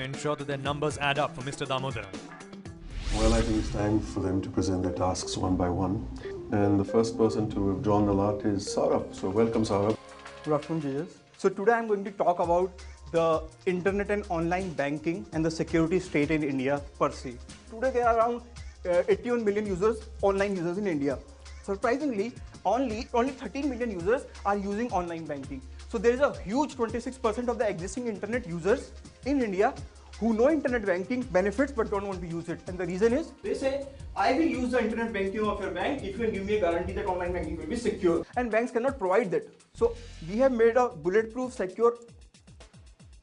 ensure that their numbers add up for Mr. Damodaran? Well, I think it's time for them to present their tasks one by one. And the first person to have drawn the lot is Saurabh. So welcome, Saurabh. Good afternoon, Jesus. So today I'm going to talk about the internet and online banking and the security state in India per se. Today there are around 81 million users, online users in India. Surprisingly, only 13 million users are using online banking. So there is a huge 26% of the existing internet users in India who know internet banking benefits but don't want to use it. And the reason is, they say, I will use the internet banking of your bank if you can give me a guarantee that online banking will be secure. And banks cannot provide that. So we have made a bulletproof, secure,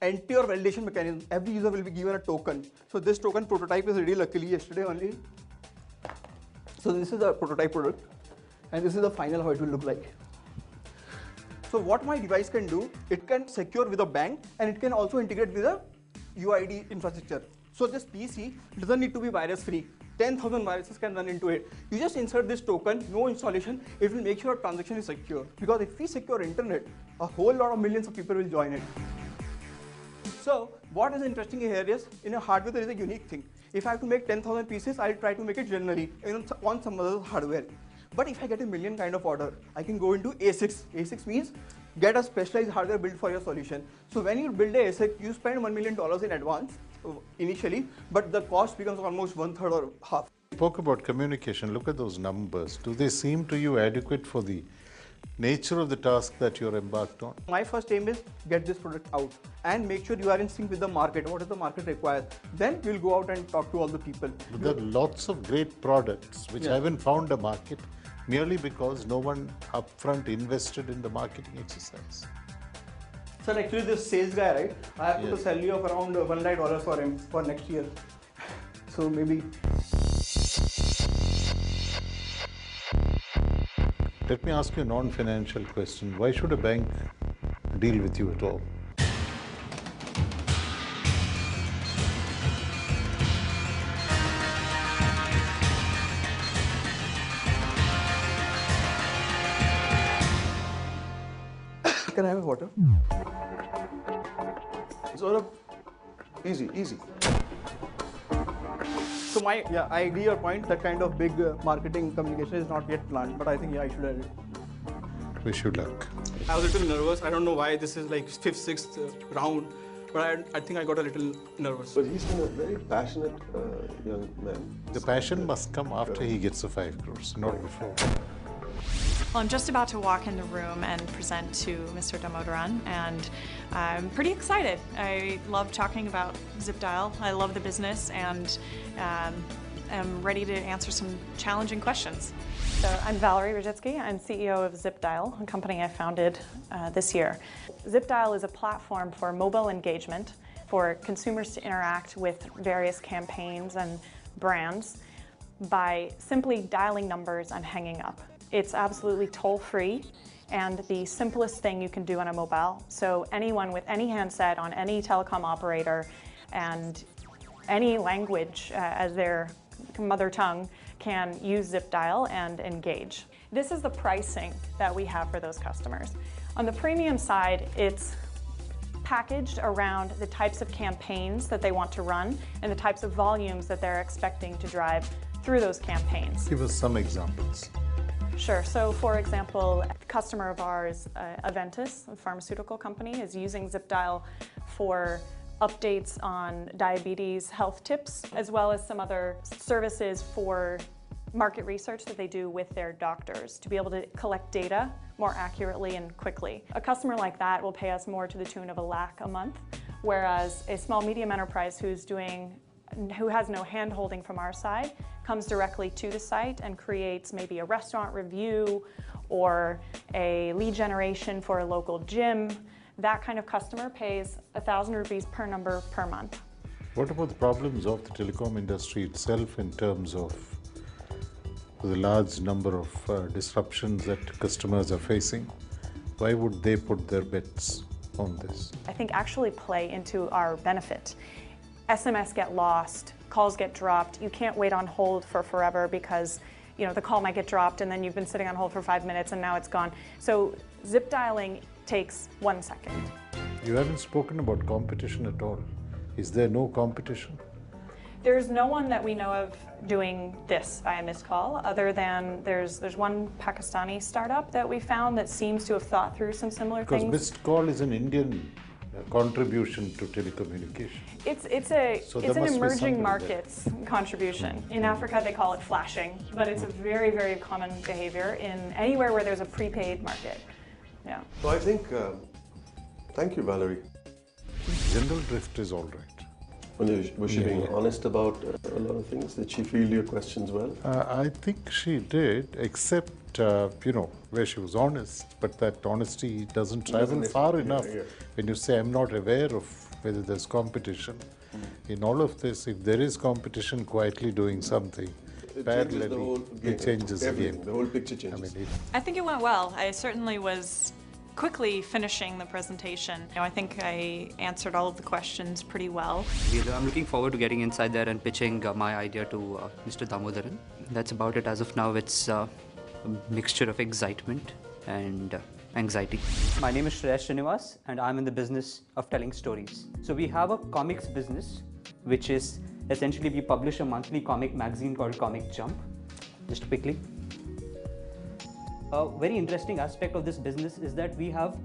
anti-or validation mechanism. Every user will be given a token. So this token prototype is ready luckily yesterday only. So this is the prototype product. And this is the final how it will look like. So what my device can do, it can secure with a bank and it can also integrate with a UID infrastructure. So this PC doesn't need to be virus free. 10,000 viruses can run into it. You just insert this token, no installation, it will make sure a transaction is secure. Because if we secure internet, a whole lot of millions of people will join it. So what is interesting here is, in a hardware there is a unique thing. If I have to make 10,000 pieces, I'll try to make it generally on some other hardware. But if I get a million kind of order, I can go into ASICs. ASICs means get a specialized hardware built for your solution. So when you build a ASIC, you spend $1 million in advance initially, but the cost becomes almost 1/3 or half. You spoke about communication. Look at those numbers. Do they seem to you adequate for the nature of the task that you're embarked on? My first aim is get this product out and make sure you are in sync with the market. What does the market require? Then we'll go out and talk to all the people. But there are lots of great products which haven't found a market merely because no one upfront invested in the marketing exercise. Sir, actually this sales guy, right? I have put a salary of around $100 for him for next year. So maybe. Let me ask you a non-financial question. Why should a bank deal with you at all? Can I have a water? Sort of easy, easy. So I agree your point. That kind of big marketing communication is not yet planned, but I think I should have it. Wish you luck. I was a little nervous. I don't know why this is like 5th, 6th round, but I think I got a little nervous. But he's been a very passionate young man. The passion must come after he gets the 5 crores, not before. Well, I'm just about to walk in the room and present to Mr. Damodaran, and I'm pretty excited. I love talking about ZipDial. I love the business, and am ready to answer some challenging questions. So I'm Valerie Rajitsky. I'm CEO of ZipDial, a company I founded this year. ZipDial is a platform for mobile engagement for consumers to interact with various campaigns and brands by simply dialing numbers and hanging up. It's absolutely toll-free and the simplest thing you can do on a mobile. So anyone with any handset on any telecom operator and any language as their mother tongue can use ZipDial and engage. This is the pricing that we have for those customers. On the premium side, it's packaged around the types of campaigns that they want to run and the types of volumes that they're expecting to drive through those campaigns. Give us some examples. Sure. So, for example, a customer of ours, Aventis, a pharmaceutical company, is using ZipDial for updates on diabetes health tips, as well as some other services for market research that they do with their doctors to be able to collect data more accurately and quickly. A customer like that will pay us more to the tune of $1 lakh a month, whereas a small medium enterprise who has no hand-holding from our side comes directly to the site and creates maybe a restaurant review or a lead generation for a local gym. That kind of customer pays 1,000 rupees per number per month. What about the problems of the telecom industry itself in terms of the large number of disruptions that customers are facing? Why would they put their bets on this? I think actually play into our benefit. SMS get lost, calls get dropped. You can't wait on hold for forever because the call might get dropped and then you've been sitting on hold for 5 minutes and now it's gone. So zip dialing takes 1 second. You haven't spoken about competition at all. Is there no competition? There's no one that we know of doing this via missed call, other than there's one Pakistani startup that we found that seems to have thought through some similar Because things. missed call is an Indian contribution to telecommunication. It's So an there must be something emerging there. markets contribution. In Africa, they call it flashing, but it's a very, very common behavior in anywhere where there's a prepaid market. Yeah. So I think, thank you, Valerie. General drift is all right. Was she being honest about a lot of things? Did she field your questions well? I think she did, except, where she was honest, but that honesty doesn't travel far enough. Yeah. When you say, I'm not aware of whether there's competition. In all of this, if there is competition quietly doing something, It changes the parallelly, whole game. it changes the Everything, game. the whole picture changes. I think it went well. I certainly was quickly finishing the presentation. I think I answered all of the questions pretty well. I'm looking forward to getting inside there and pitching my idea to Mr. Damodaran. That's about it. As of now, it's a mixture of excitement and anxiety. My name is Shreya Srinivas and I'm in the business of telling stories. So we have a comics business, which is essentially we publish a monthly comic magazine called Comic Jump. Just quickly. A very interesting aspect of this business is that we have,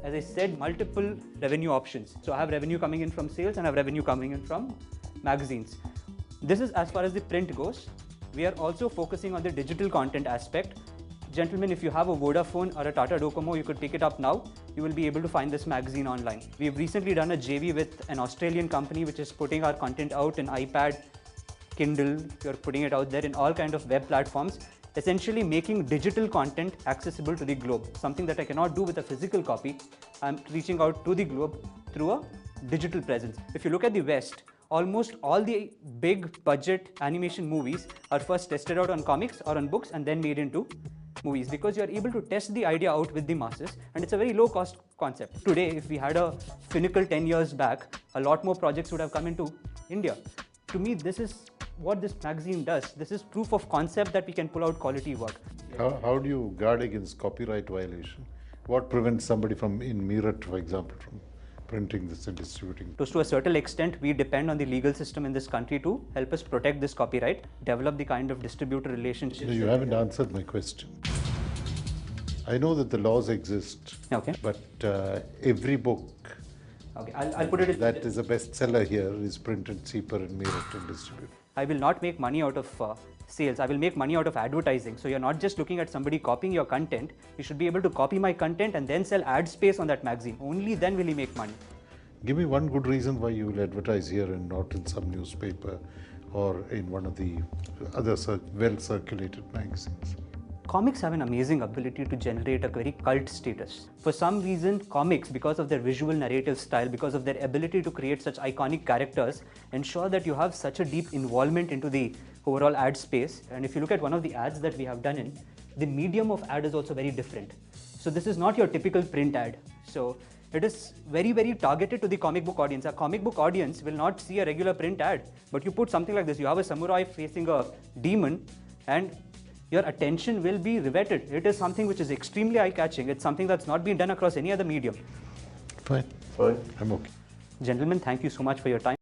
as I said, multiple revenue options. So I have revenue coming in from sales and I have revenue coming in from magazines. This is as far as the print goes. We are also focusing on the digital content aspect. Gentlemen, if you have a Vodafone or a Tata Docomo, you could pick it up now. You will be able to find this magazine online. We've recently done a JV with an Australian company which is putting our content out in iPad, Kindle. You're putting it out there in all kinds of web platforms, essentially making digital content accessible to the globe. Something that I cannot do with a physical copy. I'm reaching out to the globe through a digital presence. If you look at the West, almost all the big budget animation movies are first tested out on comics or on books and then made into movies, because you're able to test the idea out with the masses, and it's a very low cost concept. Today, if we had a Finacle 10 years back, a lot more projects would have come into India. To me, this is what this magazine does. This is proof of concept that we can pull out quality work. How do you guard against copyright violation? What prevents somebody from, in Meerut, for example, from printing this and distributing? To a certain extent, we depend on the legal system in this country to help us protect this copyright, develop the kind of distributor relationships. You haven't answered my question. I know that the laws exist, Okay. but every book Okay, I'll put it that is a bestseller here is printed cheaper in Meerut and distributed. I will not make money out of sales. I will make money out of advertising. So you're not just looking at somebody copying your content. You should be able to copy my content and then sell ad space on that magazine. Only then will you make money. Give me one good reason why you will advertise here and not in some newspaper or in one of the other well-circulated magazines. Comics have an amazing ability to generate a very cult status. For some reason, comics, because of their visual narrative style, because of their ability to create such iconic characters, ensure that you have such a deep involvement into the overall ad space. And if you look at one of the ads that we have done in, the medium of ad is also very different. So this is not your typical print ad. So it is very, very targeted to the comic book audience. A comic book audience will not see a regular print ad, but you put something like this. You have a samurai facing a demon and your attention will be riveted. It is something which is extremely eye-catching. It's something that's not been done across any other medium. Fine. Fine. I'm okay. Gentlemen, thank you so much for your time.